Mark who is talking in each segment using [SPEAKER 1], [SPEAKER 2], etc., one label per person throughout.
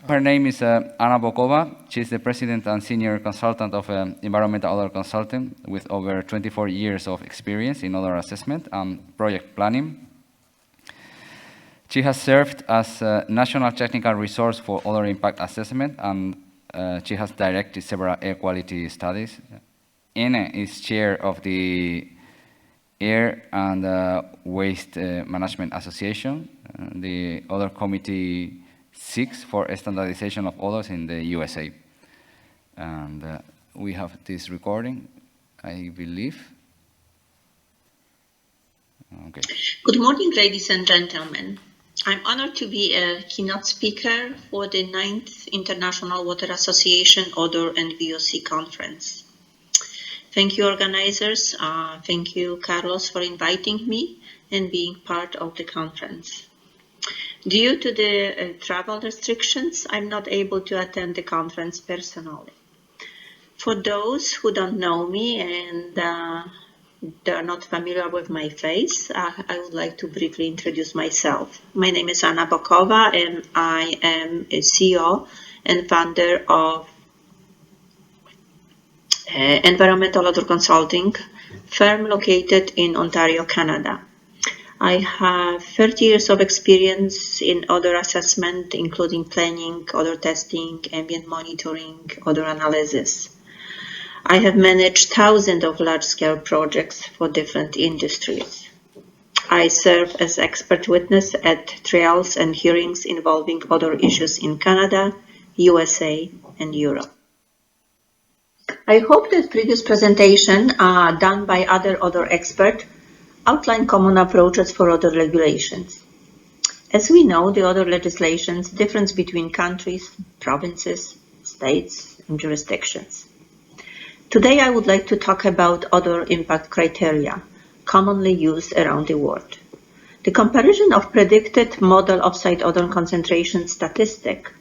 [SPEAKER 1] Her name is Anna Bokowa. She's the president and senior consultant of Environmental Odor Consulting with over 24 years of experience in odor assessment and project planning. She has served as a national technical resource for odor impact assessment, and she has directed several air quality studies. Ene is chair of the Air and Waste Management Association, the Odor Committee 6 for standardization of odors in the USA. And we have this recording, I believe. Okay.
[SPEAKER 2] Good morning, ladies and gentlemen. I'm honored to be a keynote speaker for the 9th International Water Association Odor and VOC Conference. Thank you, organizers. Thank you, Carlos, for inviting me and being part of the conference. Due to the travel restrictions, I'm not able to attend the conference personally. For those who don't know me and they're not familiar with my face, I would like to briefly introduce myself. My name is Anna Bokowa, and I am a CEO and founder of Environmental Odor Consulting firm located in Ontario, Canada. I have 30 years of experience in odor assessment, including planning, odor testing, ambient monitoring, odor analysis. I have managed thousands of large-scale projects for different industries. I serve as expert witness at trials and hearings involving odor issues in Canada, USA, and Europe. I hope that previous presentation done by other odor experts outline common approaches for odor regulations. As we know, the odor legislations differ between countries, provinces, states, and jurisdictions. Today, I would like to talk about odor impact criteria, commonly used around the world. The comparison of predicted model off-site odor concentration statistic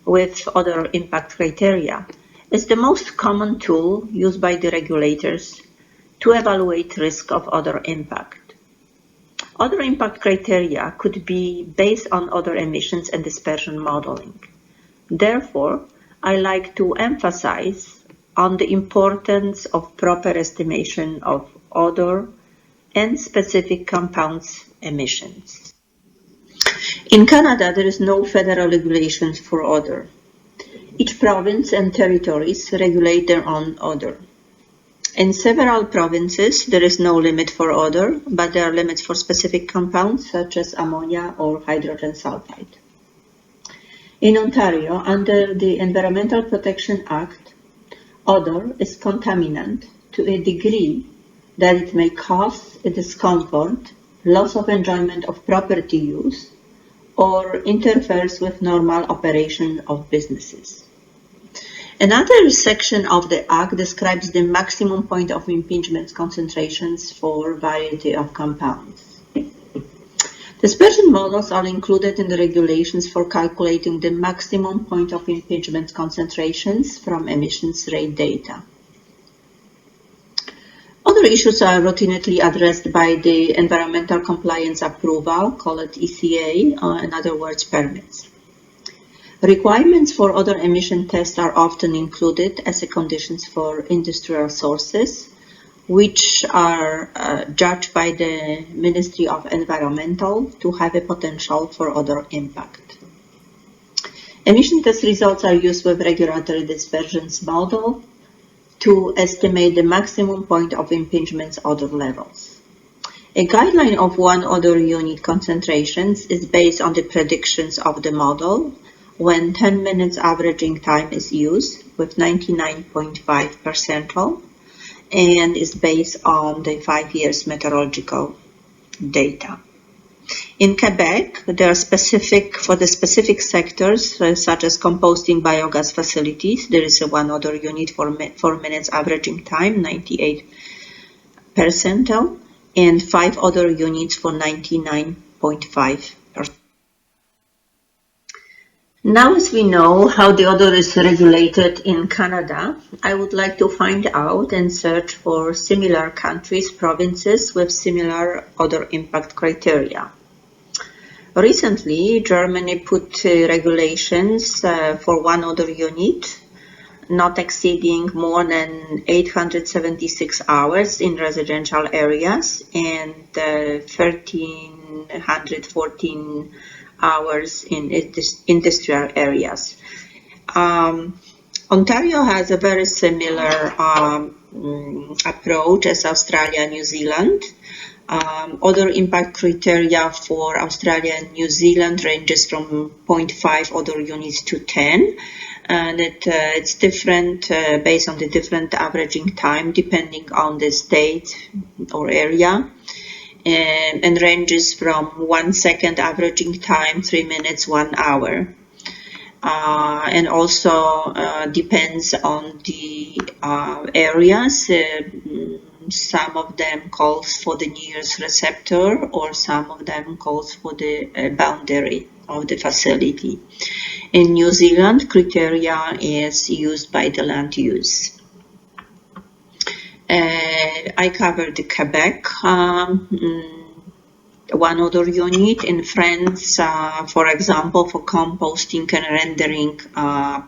[SPEAKER 2] with odor impact criteria is the most common tool used by the regulators to evaluate risk of odor impact. Odor impact criteria could be based on odor emissions and dispersion modeling. Therefore, I like to emphasize on the importance of proper estimation of odor and specific compounds emissions. In Canada, there is no federal regulations for odor. Each province and territories regulate their own odor. In several provinces, there is no limit for odor, but there are limits for specific compounds such as ammonia or hydrogen sulfide. In Ontario, under the Environmental Protection Act, odor is contaminant to a degree that it may cause a discomfort, loss of enjoyment of property use, or interferes with normal operation of businesses. Another section of the Act describes the maximum point of impingement concentrations for a variety of compounds. Dispersion models are included in the regulations for calculating the maximum point of impingement concentrations from emissions rate data. Other issues are routinely addressed by the Environmental Compliance Approval, called ECA, or in other words, permits. Requirements for odor emission tests are often included as a conditions for industrial sources, which are judged by the Ministry of Environmental to have a potential for odor impact. Emission test results are used with regulatory dispersions model to estimate the maximum point of impingement odor levels. A guideline of 1 odor unit concentrations is based on the predictions of the model when 10 minutes averaging time is used with 99.5 percentile and is based on the 5 years meteorological data. In Quebec, there are for the specific sectors such as composting biogas facilities, there is a 1 odor unit for 4 minutes averaging time, 98 percentile, and 5 odor units for 99.5%. Now, as we know how the odor is regulated in Canada, I would like to find out and search for similar countries, provinces with similar odor impact criteria. Recently, Germany put regulations for one odor unit not exceeding more than 876 hours in residential areas and 1,314 hours in industrial areas. Ontario has a very similar approach as Australia and New Zealand. Odor impact criteria for Australia and New Zealand ranges from 0.5 odor units to 10, and it's different based on the different averaging time depending on the state or area, and ranges from 1 second averaging time, 3 minutes, 1 hour. And also depends on the areas. Some of them calls for the nearest receptor, or some of them calls for the boundary of the facility. In New Zealand, criteria is used by the land use. I covered the Quebec one odor unit. In France, for example, for composting and rendering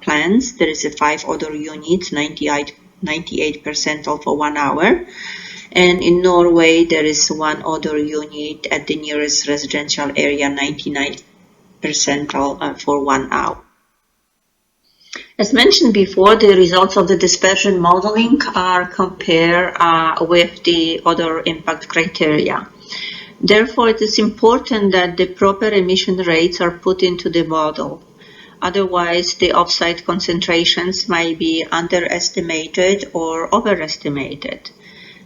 [SPEAKER 2] plants, there is a 5 odor unit, 98% for 1 hour. And in Norway, there is 1 odor unit at the nearest residential area, 99% for 1 hour. As mentioned before, the results of the dispersion modeling are compared with the odor impact criteria. Therefore, it is important that the proper emission rates are put into the model. Otherwise, the offsite concentrations might be underestimated or overestimated.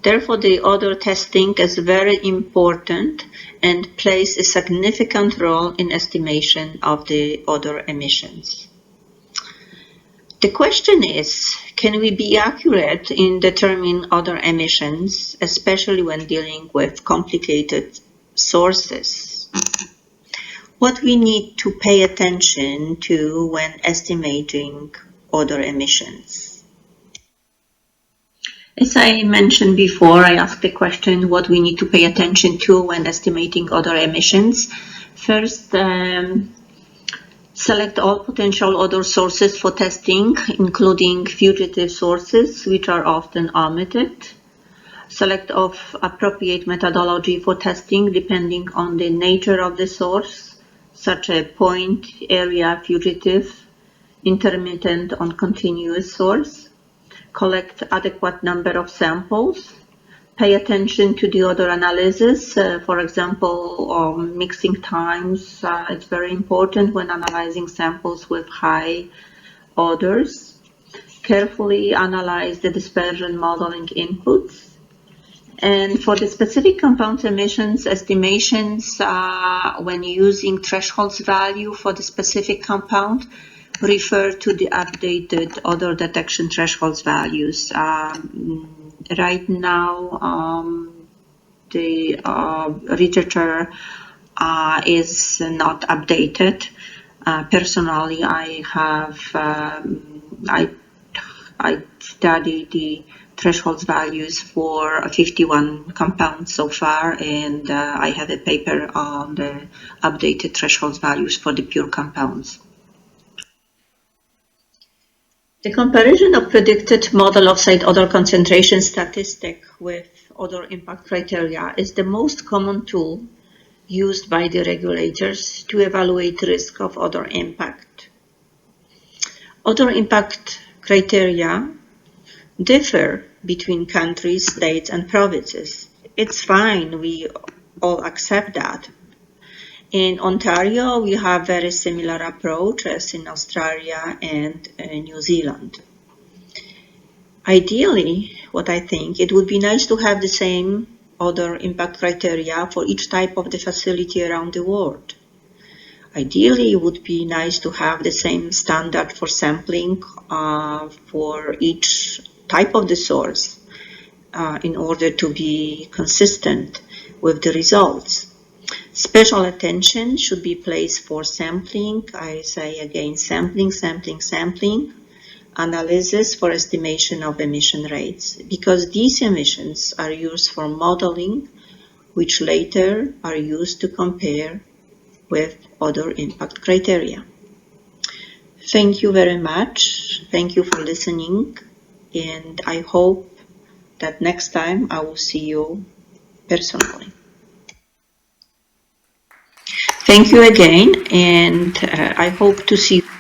[SPEAKER 2] Therefore, the odor testing is very important and plays a significant role in estimation of the odor emissions. The question is, can we be accurate in determining odor emissions, especially when dealing with complicated sources? What we need to pay attention to when estimating odor emissions. As I mentioned before, I asked the question what we need to pay attention to when estimating odor emissions. First, select all potential odor sources for testing, including fugitive sources, which are often omitted. Select appropriate methodology for testing depending on the nature of the source, such as point, area, fugitive, intermittent, or continuous source. Collect adequate number of samples. Pay attention to the odor analysis. For example, mixing times. It's very important when analyzing samples with high odors. Carefully analyze the dispersion modeling inputs. And for the specific compound emissions estimations, when using thresholds value for the specific compound, refer to the updated odor detection thresholds values. Right now, the literature is not updated. Personally, I studied the thresholds values for 51 compounds so far, and I have a paper on the updated thresholds values for the pure compounds. The comparison of predicted model offsite odor concentration statistic with odor impact criteria is the most common tool used by the regulators to evaluate risk of odor impact. Odor impact criteria differ between countries, states, and provinces. It's fine, we all accept that. In Ontario, we have very similar approach as in Australia and New Zealand. Ideally, what I think, it would be nice to have the same odor impact criteria for each type of the facility around the world. Ideally, it would be nice to have the same standard for sampling for each type of the source in order to be consistent with the results. Special attention should be placed for sampling. I say again, sampling, analysis for estimation of emission rates, because these emissions are used for modeling, which later are used to compare with odor impact criteria. Thank you very much. Thank you for listening, and I hope that next time I will see you personally. Thank you again, and I hope to see you